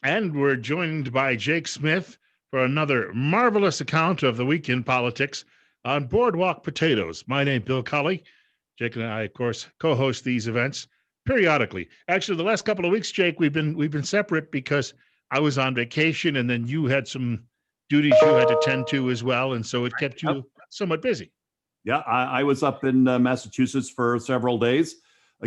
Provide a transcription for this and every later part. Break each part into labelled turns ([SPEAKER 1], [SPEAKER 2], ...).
[SPEAKER 1] And we're joined by Jake Smith for another marvelous account of the week in politics on Boardwalk Potatoes. My name is Bill Colley. Jake and I, of course, co-host these events periodically. Actually, the last couple of weeks, Jake, we've been separate because I was on vacation and then you had some duties you had to tend to as well, and so it kept you somewhat busy.
[SPEAKER 2] Yeah, I was up in Massachusetts for several days,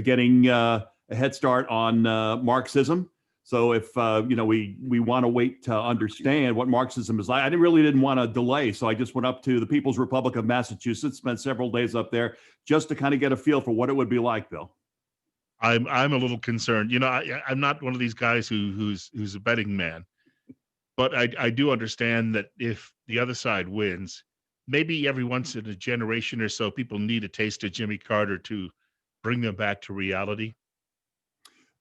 [SPEAKER 2] getting a head start on Marxism. So if we want to wait to understand what Marxism is like, I really didn't want to delay. So I just went up to the People's Republic of Massachusetts, spent several days up there just to kind of get a feel for what it would be like, Bill.
[SPEAKER 1] I'm a little concerned. I'm not one of these guys who's a betting man, but I do understand that if the other side wins, maybe every once in a generation or so, people need a taste of Jimmy Carter to bring them back to reality.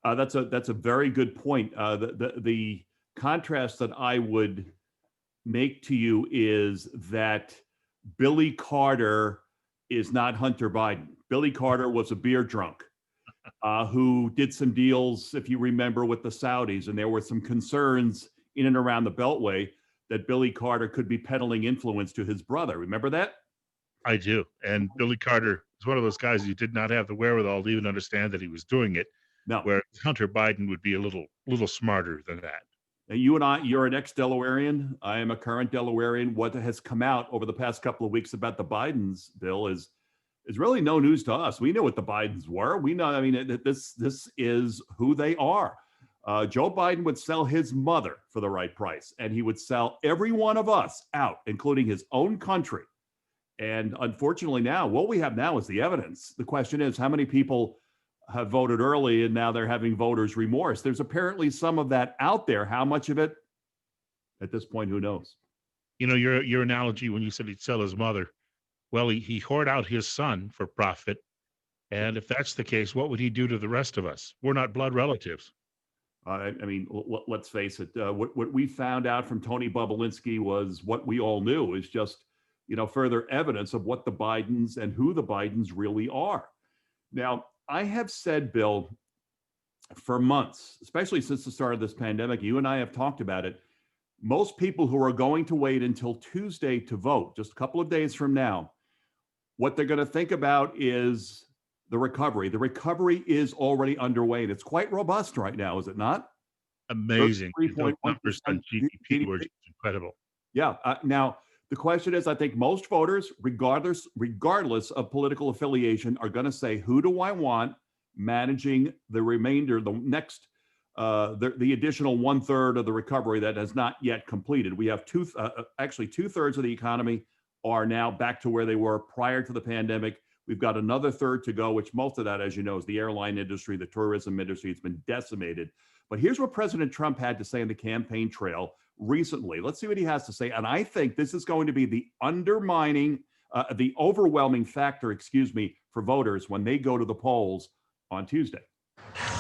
[SPEAKER 2] That's a very good point. The contrast that I would make to you is that Billy Carter is not Hunter Biden. Billy Carter was a beer drunk who did some deals, if you remember, with the Saudis, and there were some concerns in and around the Beltway that Billy Carter could be peddling influence to his brother. Remember that?
[SPEAKER 1] I do. And Billy Carter is one of those guys who did not have the wherewithal to even understand that he was doing it.
[SPEAKER 2] No.
[SPEAKER 1] Where Hunter Biden would be a little smarter than that.
[SPEAKER 2] Now, you and I, you're an ex-Delawarean. I am a current Delawarean. What has come out over the past couple of weeks about the Bidens, Bill, is really no news to us. We know what the Bidens were. We know, I mean, this is who they are. Joe Biden would sell his mother for the right price, and he would sell every one of us out, including his own country. And unfortunately now, what we have now is the evidence. The question is, how many people have voted early and now they're having voters' remorse? There's apparently some of that out there. How much of it? At this point, who knows?
[SPEAKER 1] You know, your analogy when you said he'd sell his mother, well, he hoard out his son for profit. And if that's the case, what would he do to the rest of us? We're not blood relatives.
[SPEAKER 2] I mean, let's face it. What we found out from Tony Bobulinski was what we all knew, is just, further evidence of what the Bidens and who the Bidens really are. Now, I have said, Bill, for months, especially since the start of this pandemic, you and I have talked about it. Most people who are going to wait until Tuesday to vote, just a couple of days from now, what they're going to think about is the recovery. The recovery is already underway, and it's quite robust right now, is it not?
[SPEAKER 1] Amazing. 3.1% GDP, which is incredible.
[SPEAKER 2] Yeah. Now, the question is, I think most voters, regardless of political affiliation, are going to say, who do I want managing the remainder, the next, the additional 1/3 of the recovery that has not yet completed? We have actually 2/3 of the economy are now back to where they were prior to the pandemic. We've got another third to go, which most of that, as you know, is the airline industry, the tourism industry. It's been decimated. But here's what President Trump had to say on the campaign trail recently. Let's see what he has to say. And I think this is going to be the overwhelming factor, for voters when they go to the polls on Tuesday.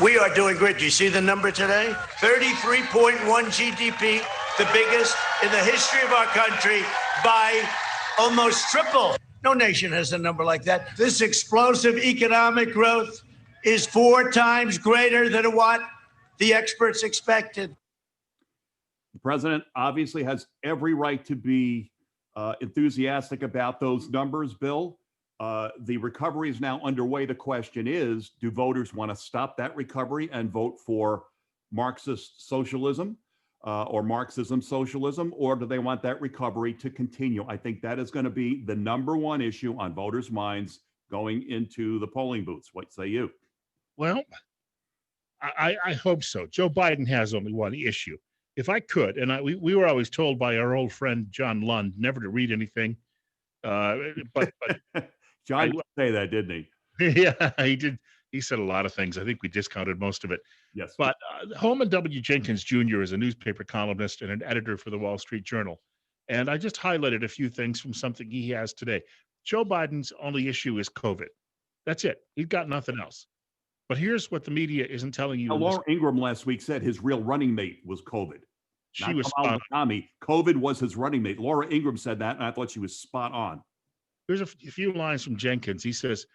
[SPEAKER 3] We are doing great. Do you see the number today? 33.1 GDP, the biggest in the history of our country by almost triple. No nation has a number like that. This explosive economic growth is 4 times greater than what the experts expected.
[SPEAKER 2] The president obviously has every right to be enthusiastic about those numbers, Bill. The recovery is now underway. The question is, do voters want to stop that recovery and vote for Marxist socialism or Marxism socialism, or do they want that recovery to continue? I think that is going to be the number one issue on voters' minds going into the polling booths. What say you?
[SPEAKER 1] Well, I hope so. Joe Biden has only one issue. If I could, and we were always told by our old friend John Lund never to read anything, but
[SPEAKER 2] John did say that, didn't
[SPEAKER 1] he? Yeah, he did. He said a lot of things. I think we discounted most of it.
[SPEAKER 2] Yes.
[SPEAKER 1] But Holman W. Jenkins Jr. is a newspaper columnist and an editor for the Wall Street Journal. And I just highlighted a few things from something he has today. Joe Biden's only issue is COVID. That's it. He's got nothing else. But here's what the media isn't telling you.
[SPEAKER 2] Now, Laura Ingraham last week said his real running mate was COVID.
[SPEAKER 1] She was spot on.
[SPEAKER 2] COVID was his running mate. Laura Ingraham said that, and I thought she was spot on.
[SPEAKER 1] Here's a few lines from Jenkins. He says,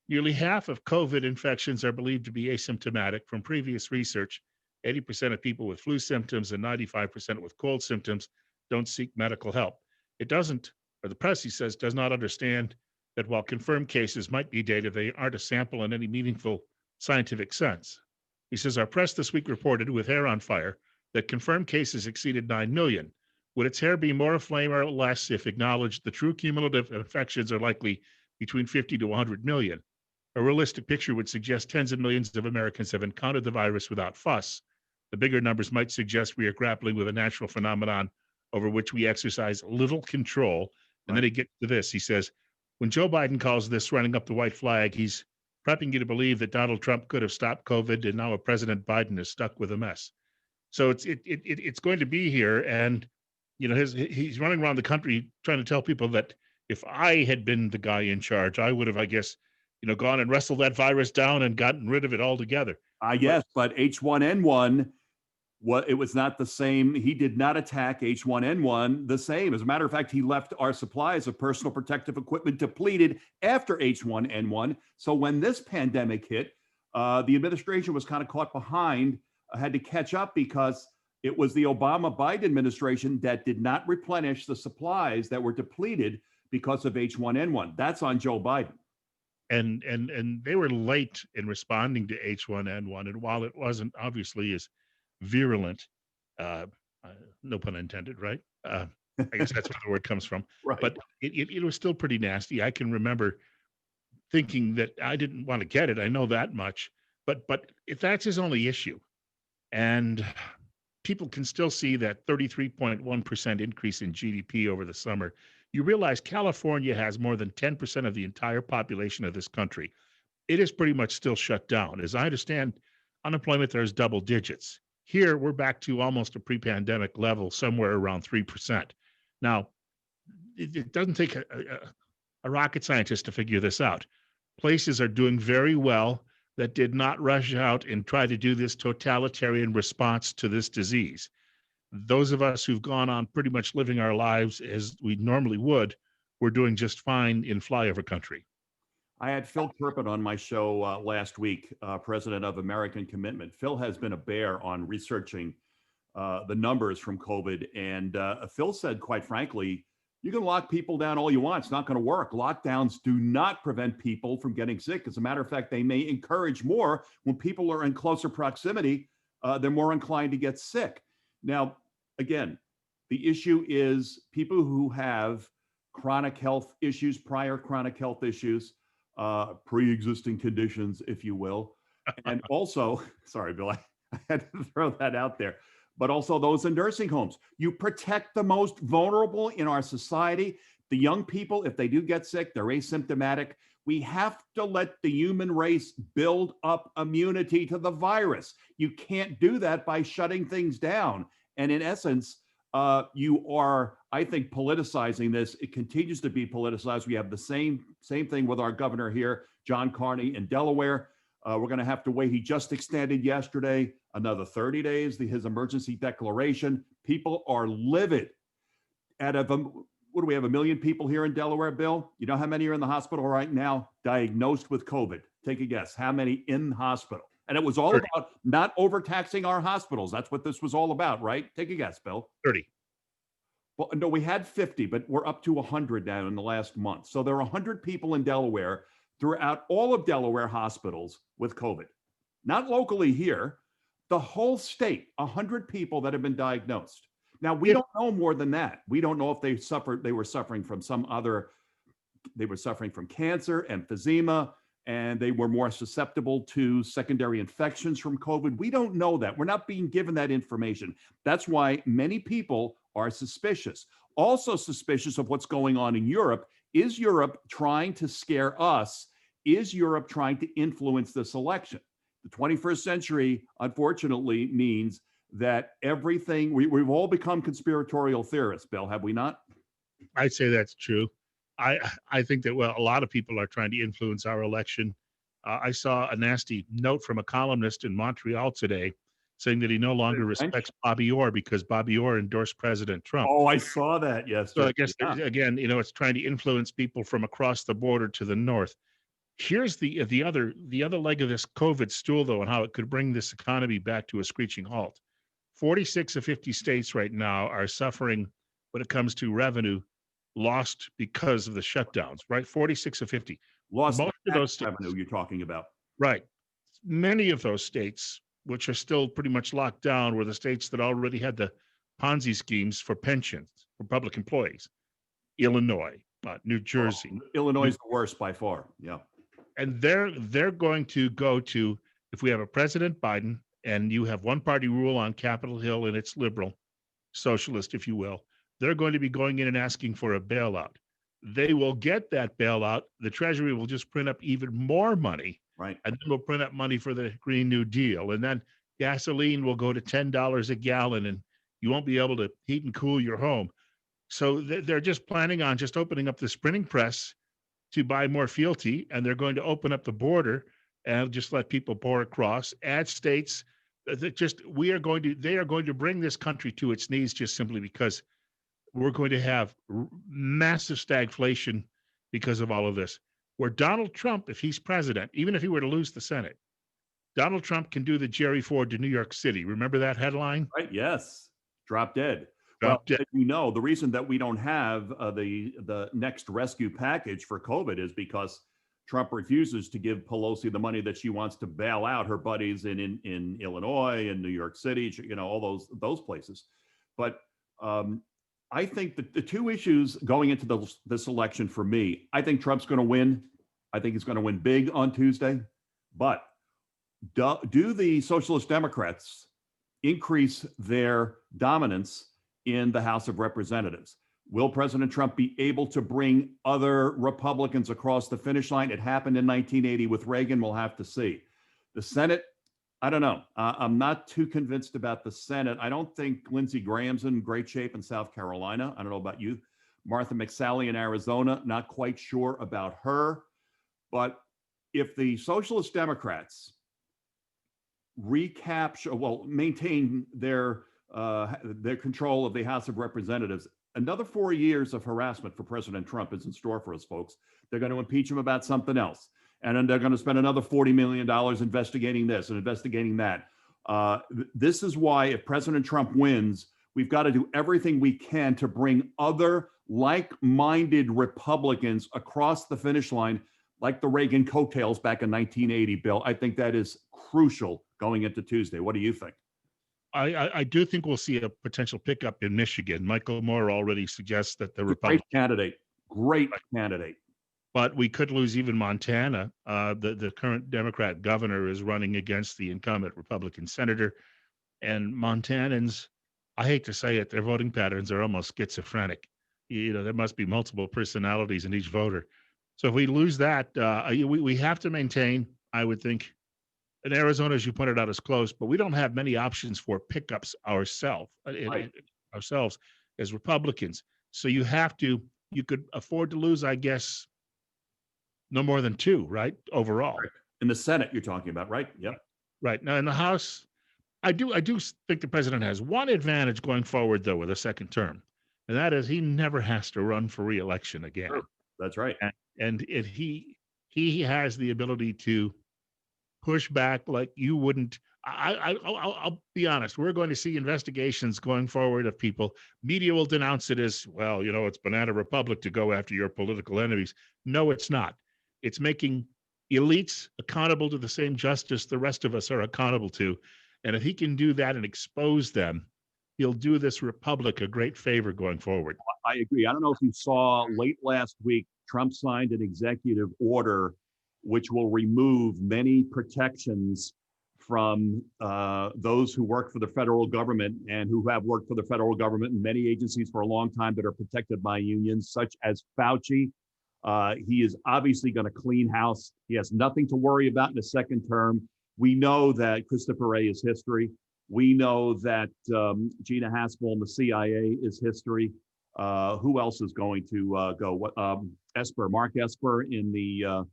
[SPEAKER 1] nearly half of COVID infections are believed to be asymptomatic from previous research, 80% of people with flu symptoms and 95% with cold symptoms don't seek medical help. It doesn't, or the press, he says, does not understand that while confirmed cases might be data, they aren't a sample in any meaningful scientific sense. He says, our press this week reported with hair on fire that confirmed cases exceeded 9 million. Would its hair be more aflame or less if acknowledged the true cumulative infections are likely between 50 to 100 million? A realistic picture would suggest tens of millions of Americans have encountered the virus without fuss. The bigger numbers might suggest we are grappling with a natural phenomenon over which we exercise little control. And then he gets to this. He says, when Joe Biden calls this running up the white flag, he's prepping you to believe that Donald Trump could have stopped COVID, and now President Biden is stuck with a mess. So it's going to be here, and he's running around the country trying to tell people that if I had been the guy in charge, I would have, I guess, gone and wrestled that virus down and gotten rid of it altogether.
[SPEAKER 2] Yes, but H1N1, it was not the same. He did not attack H1N1 the same. As a matter of fact, he left our supplies of personal protective equipment depleted after H1N1. So when this pandemic hit, the administration was kind of caught behind, had to catch up because it was the Obama-Biden administration that did not replenish the supplies that were depleted because of H1N1. That's on Joe Biden.
[SPEAKER 1] And they were late in responding to H1N1. And while it wasn't obviously as virulent, no pun intended, right? I guess that's where the word comes from.
[SPEAKER 2] Right.
[SPEAKER 1] But it was still pretty nasty. I can remember thinking that I didn't want to get it. I know that much. But if that's his only issue, and people can still see that 33.1% increase in GDP over the summer, you realize California has more than 10% of the entire population of this country. It is pretty much still shut down. As I understand, unemployment there is double digits. Here, we're back to almost a pre-pandemic level, somewhere around 3%. Now, it doesn't take a rocket scientist to figure this out. Places are doing very well that did not rush out and try to do this totalitarian response to this disease. Those of us who've gone on pretty much living our lives as we normally would, we're doing just fine in flyover country.
[SPEAKER 2] I had Phil Turpin on my show last week, president of American Commitment. Phil has been a bear on researching the numbers from COVID. And Phil said, quite frankly, you can lock people down all you want. It's not going to work. Lockdowns do not prevent people from getting sick. As a matter of fact, they may encourage more. When people are in closer proximity, they're more inclined to get sick. Now, again, the issue is people who have chronic health issues, prior chronic health issues, pre-existing conditions, if you will. And also, sorry, Bill, I had to throw that out there, but also those in nursing homes. You protect the most vulnerable in our society. The young people, if they do get sick, they're asymptomatic. We have to let the human race build up immunity to the virus. You can't do that by shutting things down. And in essence, you are, I think, politicizing this. It continues to be politicized. We have the same thing with our governor here, John Carney in Delaware. We're going to have to wait. He just extended yesterday another 30 days, his emergency declaration. People are livid. What do we have, 1 million people here in Delaware, Bill? You know how many are in the hospital right now diagnosed with COVID? Take a guess. How many in the hospital? And it was all
[SPEAKER 1] 30.
[SPEAKER 2] about not overtaxing our hospitals. That's what this was all about, right? Take a guess, Bill.
[SPEAKER 1] 30.
[SPEAKER 2] Well, no, we had 50, but we're up to 100 now in the last month. So there are 100 people in Delaware throughout all of Delaware hospitals with COVID. Not locally here, the whole state, 100 people that have been diagnosed. Now, we don't know more than that. We don't know if they were suffering from they were suffering from cancer, emphysema, and they were more susceptible to secondary infections from COVID. We don't know that. We're not being given that information. That's why many people are suspicious. Also suspicious of what's going on in Europe. Is Europe trying to scare us? Is Europe trying to influence this election? The 21st century, unfortunately, means that everything, we've all become conspiratorial theorists, Bill, have we not?
[SPEAKER 1] I'd say that's true. I think that, well, a lot of people are trying to influence our election. I saw a nasty note from a columnist in Montreal today saying that he no longer respects Bobby Orr because Bobby Orr endorsed President Trump.
[SPEAKER 2] Oh, I saw that yesterday.
[SPEAKER 1] So I guess, again, it's trying to influence people from across the border to the north. Here's the other leg of this COVID stool, though, and how it could bring this economy back to a screeching halt. 46 of 50 states right now are suffering when it comes to revenue lost because of the shutdowns, right? 46 of 50.
[SPEAKER 2] Lost
[SPEAKER 1] Most of those
[SPEAKER 2] tax revenue
[SPEAKER 1] states,
[SPEAKER 2] you're talking about.
[SPEAKER 1] right. Many of those states, which are still pretty much locked down, were the states that already had the Ponzi schemes for pensions for public employees. Illinois, New Jersey,
[SPEAKER 2] Illinois
[SPEAKER 1] New
[SPEAKER 2] is the worst by far. Yeah.
[SPEAKER 1] and they're going to go to, if we have a President Biden and you have one party rule on Capitol Hill and it's liberal, socialist, if you will, they're going to be going in and asking for a bailout. They will get that bailout. The Treasury will just print up even more money,
[SPEAKER 2] Right.
[SPEAKER 1] and then we'll print up money for the Green New Deal. And then gasoline will go to $10 a gallon, and you won't be able to heat and cool your home. So they're just planning on just opening up this printing press to buy more fealty, and they're going to open up the border and just let people pour across, add states that just they are going to bring this country to its knees just simply because we're going to have massive stagflation because of all of this. Where Donald Trump, if he's president, even if he were to lose the Senate, Donald Trump can do the Jerry Ford to New York City. Remember that headline?
[SPEAKER 2] Right. Yes. Drop dead.
[SPEAKER 1] Drop
[SPEAKER 2] Well,
[SPEAKER 1] dead.
[SPEAKER 2] as you know, the reason that we don't have the next rescue package for COVID is because Trump refuses to give Pelosi the money that she wants to bail out her buddies in Illinois and New York City, all those places. But I think that the two issues going into this election for me, I think Trump's going to win. I think he's going to win big on Tuesday. But do the Socialist Democrats increase their dominance in the House of Representatives? Will President Trump be able to bring other Republicans across the finish line? It happened in 1980 with Reagan. We'll have to see. The Senate, I don't know. I'm not too convinced about the Senate. I don't think Lindsey Graham's in great shape in South Carolina. I don't know about you. Martha McSally in Arizona, not quite sure about her. But if the Socialist Democrats maintain their control of the House of Representatives, another 4 years of harassment for President Trump is in store for us, folks. They're going to impeach him about something else. And then they're going to spend another $40 million investigating this and investigating that. This is why if President Trump wins, we've got to do everything we can to bring other like-minded Republicans across the finish line, like the Reagan coattails back in 1980, Bill. I think that is crucial going into Tuesday. What do you think?
[SPEAKER 1] I do think we'll see a potential pickup in Michigan. Michael Moore already suggests that the
[SPEAKER 2] Great candidate.
[SPEAKER 1] But we could lose even Montana. The current Democrat governor is running against the incumbent Republican senator. And Montanans, I hate to say it, their voting patterns are almost schizophrenic. There must be multiple personalities in each voter. So if we lose that, we have to maintain, I would think, and Arizona, as you pointed out, is close, but we don't have many options for pickups ourselves as Republicans. So you could afford to lose, I guess, no more than two, right? Overall.
[SPEAKER 2] Right. In the Senate, you're talking about, right? Yep.
[SPEAKER 1] Right. Now in the House, I do think the president has one advantage going forward, though, with a second term, and that is he never has to run for re-election again.
[SPEAKER 2] Sure. That's right.
[SPEAKER 1] And he has the ability to push back like you wouldn't. I'll be honest. We're going to see investigations going forward of people. Media will denounce it as, well, it's banana republic to go after your political enemies. No, it's not. It's making elites accountable to the same justice the rest of us are accountable to. And if he can do that and expose them, he'll do this republic a great favor going forward.
[SPEAKER 2] I agree. I don't know if you saw late last week, Trump signed an executive order which will remove many protections from those who work for the federal government and who have worked for the federal government and many agencies for a long time that are protected by unions, such as Fauci. He is obviously going to clean house. He has nothing to worry about in a second term. We know that Christopher Wray is history. We know that Gina Haspel and the CIA is history. Who else is going to go? Mark Esper in the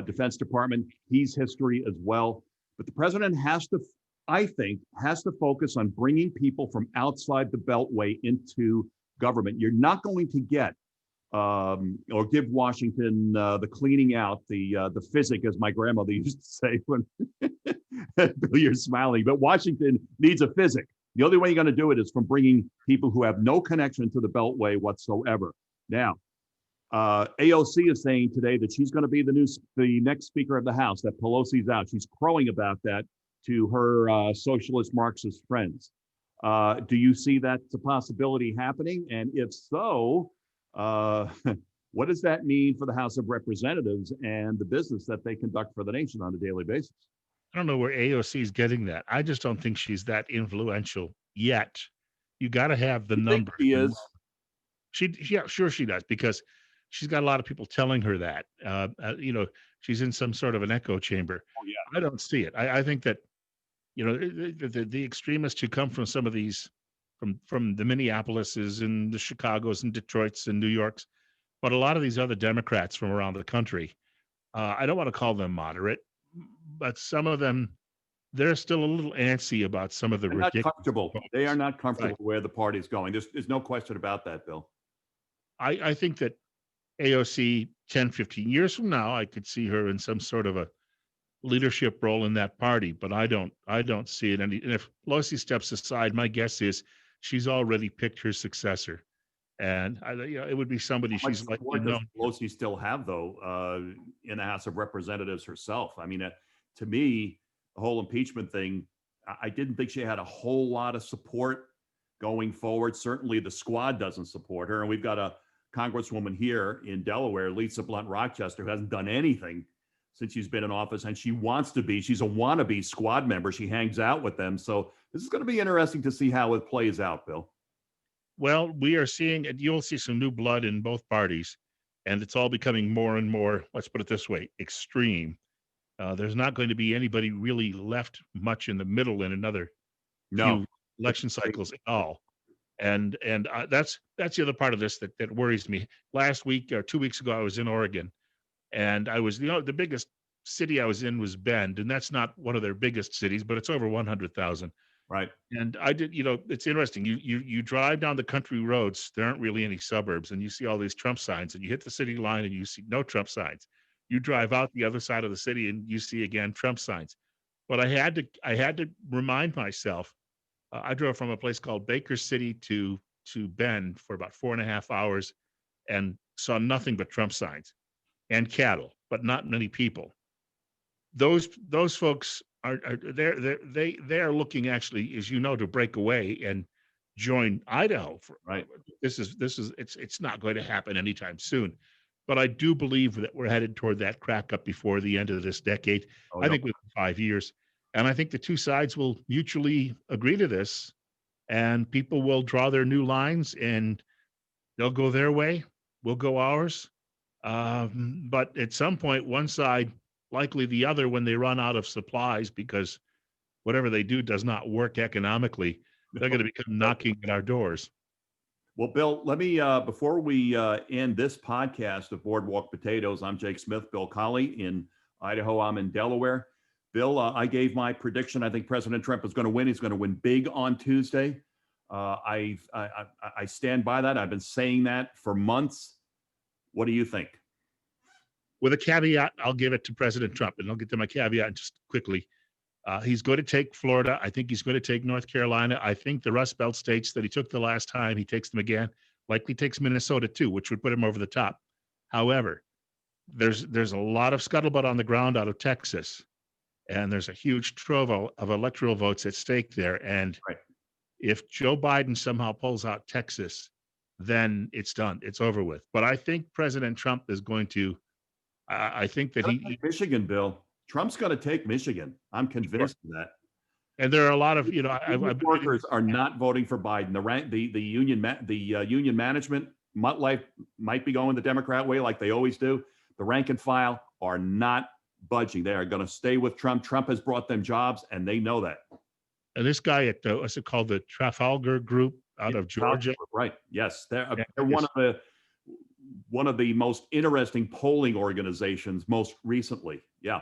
[SPEAKER 2] Defense Department. He's history as well. But the president has to focus on bringing people from outside the Beltway into government. You're not going to get or give Washington the cleaning out, the physic, as my grandmother used to say. When you're smiling, but Washington needs a physic. The only way you're going to do it is from bringing people who have no connection to the Beltway whatsoever. Now, AOC is saying today that she's going to be the next Speaker of the House, that Pelosi's out. She's crowing about that to her socialist Marxist friends. Do you see that's a possibility happening? And if so, what does that mean for the House of Representatives and the business that they conduct for the nation on a daily basis?
[SPEAKER 1] I don't know where AOC is getting that. I just don't think she's that influential yet. You got to have the numbers.
[SPEAKER 2] She is.
[SPEAKER 1] Yeah, sure she does, because she's got a lot of people telling her that. She's in some sort of an echo chamber.
[SPEAKER 2] Oh, yeah.
[SPEAKER 1] I don't see it. I think that, the extremists who come from some of these, from the Minneapolises and the Chicagos and Detroits and New Yorks, but a lot of these other Democrats from around the country, I don't want to call them moderate, but some of them, they're still a little antsy about some of the
[SPEAKER 2] They're not
[SPEAKER 1] ridiculous.
[SPEAKER 2] comfortable. They are not comfortable
[SPEAKER 1] Right.
[SPEAKER 2] where the party's going. There's no question about that, Bill.
[SPEAKER 1] I think that AOC 10, 15 years from now, I could see her in some sort of a leadership role in that party, but I don't see it. And if Pelosi steps aside, my guess is she's already picked her successor. And it would be somebody
[SPEAKER 2] How much
[SPEAKER 1] she's likely
[SPEAKER 2] support does
[SPEAKER 1] known.
[SPEAKER 2] Pelosi still have, though, in the House of Representatives herself? I mean, to me, the whole impeachment thing, I didn't think she had a whole lot of support going forward. Certainly the squad doesn't support her. And we've got a congresswoman here in Delaware, Lisa Blunt Rochester, who hasn't done anything since she's been in office, and she wants to be. She's a wannabe squad member. She hangs out with them. So this is going to be interesting to see how it plays out, Bill.
[SPEAKER 1] Well, we are seeing, and you'll see some new blood in both parties, and it's all becoming more and more, let's put it this way, extreme. There's not going to be anybody really left much in the middle in another few election cycles at all. And that's the other part of this that worries me. Last week or 2 weeks ago, I was in Oregon, and I was, the biggest city I was in was Bend, and that's not one of their biggest cities, but it's over 100,000.
[SPEAKER 2] Right.
[SPEAKER 1] And I did, it's interesting. You drive down the country roads, there aren't really any suburbs, and you see all these Trump signs, and you hit the city line and you see no Trump signs. You drive out the other side of the city and you see again Trump signs. But I had to remind myself, I drove from a place called Baker City to Bend for about 4.5 hours and saw nothing but Trump signs and cattle, but not many people. Those folks they are looking, actually, as you know, to break away and join Idaho.
[SPEAKER 2] Right.
[SPEAKER 1] It's not going to happen anytime soon. But I do believe that we're headed toward that crack up before the end of this decade. I think within 5 years. And I think the two sides will mutually agree to this, and people will draw their new lines, and they'll go their way, we'll go ours. But at some point, one side, likely the other, when they run out of supplies, because whatever they do does not work economically, they're going to become knocking at our doors.
[SPEAKER 2] Well, Bill, let me, before we end this podcast of Boardwalk Potatoes, I'm Jake Smith, Bill Colley in Idaho, I'm in Delaware. Bill, I gave my prediction. I think President Trump is going to win. He's going to win big on Tuesday. I stand by that. I've been saying that for months. What do you think?
[SPEAKER 1] With a caveat, I'll give it to President Trump, and I'll get to my caveat just quickly. He's going to take Florida. I think he's going to take North Carolina. I think the Rust Belt states that he took the last time, he takes them again. Likely takes Minnesota too, which would put him over the top. However, there's a lot of scuttlebutt on the ground out of Texas, and there's a huge trove of electoral votes at stake there. And if Joe Biden somehow pulls out Texas, then it's done. It's over with. But I think President Trump is going to. I think that
[SPEAKER 2] Michigan, Bill. Trump's going to take Michigan. I'm convinced of that.
[SPEAKER 1] And there are a lot of,
[SPEAKER 2] workers are not voting for Biden. The union management might be going the Democrat way like they always do. The rank and file are not budging. They are going to stay with Trump. Trump has brought them jobs, and they know that.
[SPEAKER 1] And this guy at what's it called, the Trafalgar Group out of Georgia,
[SPEAKER 2] right? Yes, they're one of the most interesting polling organizations most recently. Yeah.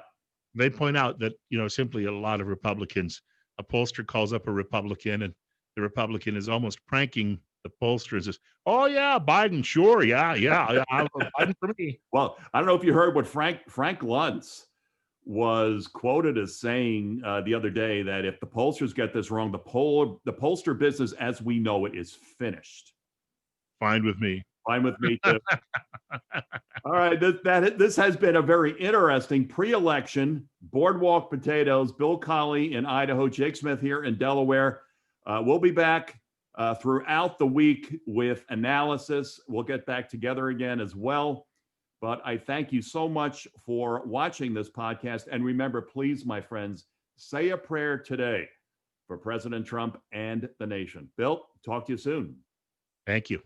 [SPEAKER 1] They point out that, simply a lot of Republicans, a pollster calls up a Republican, and the Republican is almost pranking The pollsters is, oh yeah, Biden, sure, yeah, Biden for me.
[SPEAKER 2] Well, I don't know if you heard what Frank Luntz was quoted as saying the other day, that if the pollsters get this wrong, the pollster business as we know it is finished.
[SPEAKER 1] Fine with me.
[SPEAKER 2] Fine with me too. All right, this has been a very interesting pre-election Boardwalk Potatoes. Bill Colley in Idaho, Jake Smith here in Delaware. We'll be back throughout the week with analysis. We'll get back together again as well. But I thank you so much for watching this podcast. And remember, please, my friends, say a prayer today for President Trump and the nation. Bill, talk to you soon.
[SPEAKER 1] Thank you.